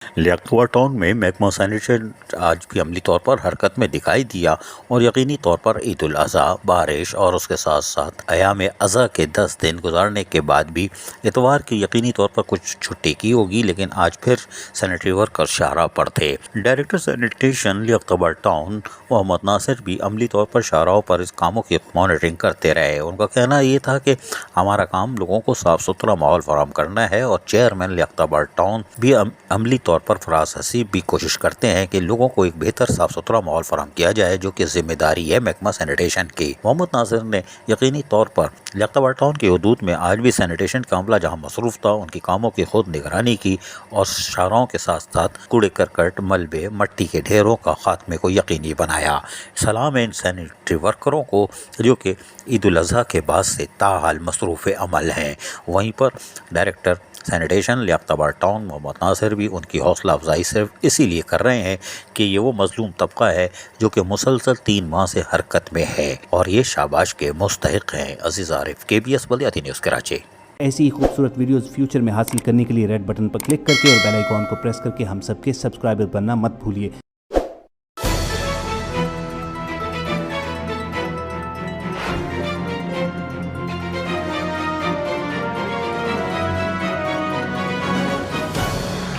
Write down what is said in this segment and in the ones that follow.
لیاقتوا town میں محکمہ sanitation آج بھی عملی طور پر حرکت میں دکھائی دیا اور یقینی طور پر عید الاضحیٰ، بارش اور اس کے ساتھ ساتھ ایام اضحیٰ کے 10 دن گزارنے کے بعد بھی اتوار کی یقینی طور پر کچھ چھٹی کی ہوگی، لیکن آج پھر سینیٹری ورکر شاہراہ پر تھے۔ ڈائریکٹر سینیٹیشن لیاقتوا ٹاؤن محمد ناصر بھی عملی طور پر شاہراہوں پر اس کاموں کی مانیٹرنگ کرتے رہے۔ ان کا کہنا یہ تھا کہ ہمارا کام لوگوں کو صاف ستھرا ماحول فراہم کرنا ہے، اور چیئرمین لیاقتوا ٹاؤن بھی عملی طور پر فراز حسیب بھی کوشش کرتے ہیں کہ لوگوں کو ایک بہتر صاف ستھرا ماحول فراہم کیا جائے، جو کہ ذمہ داری ہے محکمہ سینیٹیشن کی۔ محمد ناصر نے یقینی طور پر لیاقتوا ٹاؤن کی حدود میں آج بھی سینیٹیشن کا عملہ جہاں مصروف تھا، ان کی کاموں کی خود نگرانی کی اور شاہراہوں کے ساتھ ساتھ کوڑے کرکٹ، ملبے، مٹی کے ڈھیروں کا خاتمے کو یقینی بنایا۔ سلام ان سینیٹری ورکروں کو جو کہ عید الاضحیٰ کے بعد سے تاحال مصروف عمل ہیں۔ وہیں پر ڈائریکٹر سینیٹیشن لیاقتوا ٹاؤن محمد ناصر بھی ان کی حوصلہ افزائی صرف اسی لیے کر رہے ہیں کہ یہ وہ مظلوم طبقہ ہے جو کہ مسلسل 3 ماہ سے حرکت میں ہے اور یہ شاباش کے مستحق ہیں۔ عزیز عارف، KBS بلدیاتی نیوز کراچی۔ ایسی ہی خوبصورت ویڈیوز فیوچر میں حاصل کرنے کے لیے ریڈ بٹن پر کلک کر کے اور بیل آئیکن کو پریس کر کے ہم سب کے سبسکرائبر بننا مت بھولیے۔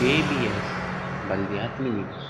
KBS بلدیاتی نیوز۔